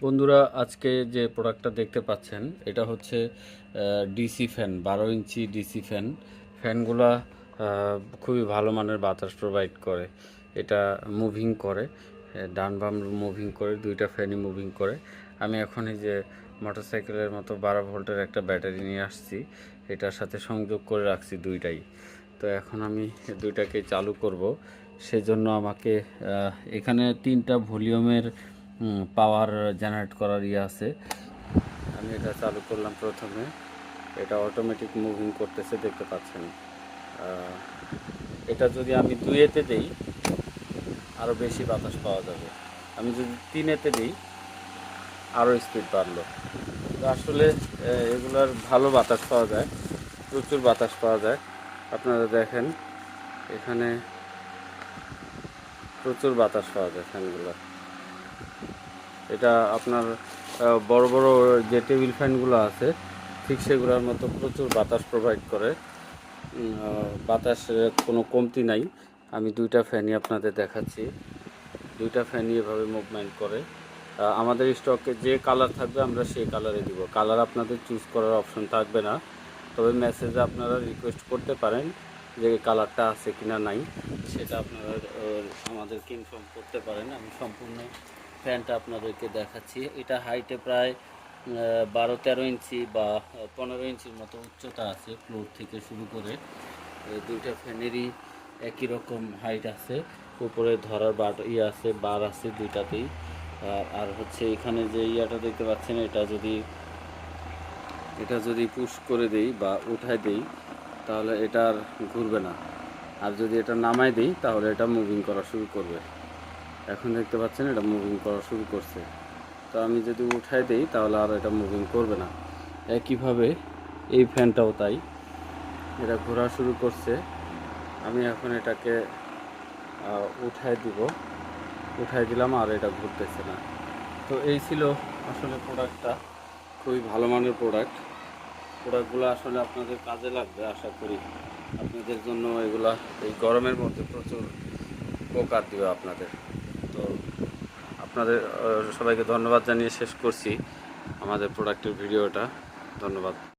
বন্ধুরা, আজকে যে প্রোডাক্টটা দেখতে পাচ্ছেন এটা হচ্ছে DC fan, 12 inch DC fan. ফ্যানগুলা খুবই ভালো মানের বাতাস প্রোভাইড করে। এটা মুভিং করে, ডান বাম মুভিং করে, দুইটা ফ্যানই মুভিং করে। আমি এখন এই যে মোটরসাইকেলের মতো 12 ভোল্টের একটা ব্যাটারি নিয়ে আসছি, এটার সাথে সংযোগ করে রাখছি দুইটাই। তো এখন আমি দুইটাকে চালু করব, সেজন্য আমাকে এখানে 3টা ভলিউমের পাওয়ার জেনারেট করার ইয়ে আছে। আমি এটা চালু করলাম প্রথমে, এটা অটোমেটিক মুভিং করতেছে, দেখতে পাচ্ছেন। এটা যদি আমি 2-এতে দিই আরও বেশি বাতাস পাওয়া যাবে, আমি যদি 3-এতে দিই আরও স্পিড বাড়লো। তো আসলে এগুলার ভালো বাতাস পাওয়া যায়, প্রচুর বাতাস পাওয়া যায়। আপনারা দেখেন এখানে প্রচুর বাতাস পাওয়া যায় ফ্যানগুলো। এটা আপনার বড় বড় যে টেবিল ফ্যানগুলো আছে ঠিক সেগুলোর মতো প্রচুর বাতাস প্রোভাইড করে। বাতাসের কোনো কমতি নাই। আমি দুইটা ফ্যানই আপনাদের দেখাচ্ছি, দুইটা ফ্যানই এভাবে মুভমেন্ট করে। আমাদের স্টকে যে কালার থাকবে আমরা সেই কালারে দিব। কালার আপনাদের চুজ করার অপশন থাকবে না, তবে মেসেজে আপনারা রিকোয়েস্ট করতে পারেন যে কালারটা আছে কিনা নাই, সেটা আপনারা আমাদেরকে ইনফর্ম করতে পারেন। আমি সম্পূর্ণ ফ্যানটা আপনাদেরকে দেখাচ্ছি। এটা হাইটে প্রায় 12-13 ইঞ্চি বা 15 ইঞ্চির মতো উচ্চতা আছে, ফ্লোর থেকে শুরু করে। দুইটা ফ্যানেরই একই রকম হাইট আছে, উপরে ধরার আছে, বার আছে দুইটাতেই। আর হচ্ছে এখানে যে ইয়াটা দেখতে পাচ্ছেন, এটা যদি পুশ করে দেই বা উঠায় দেই তাহলে এটা আর ঘুরবে না, আর যদি এটা নামায় দিই তাহলে এটা মুভিং করা শুরু করবে। এখন দেখতে পাচ্ছেন এটা মুভিং করা শুরু করছে। তো আমি যদি উঠায় দিই তাহলে আর এটা মুভিং করবে না। একইভাবে এই ফ্যানটাও তাই, এটা ঘোরা শুরু করছে। আমি এখন এটাকে উঠায় দিলাম আর এটা ঘুরতেছে না। তো এই ছিল আসলে প্রোডাক্টটা, খুবই ভালো মানের প্রোডাক্টগুলো আসলে আপনাদের কাজে লাগবে আশা করি। আপনাদের জন্য এগুলা এই গরমের মধ্যে প্রচুর উপকার দেবে আপনাদের। তো আপনাদের সবাইকে ধন্যবাদ জানিয়ে শেষ করছি আমাদের প্রোডাক্টের ভিডিওটা। ধন্যবাদ।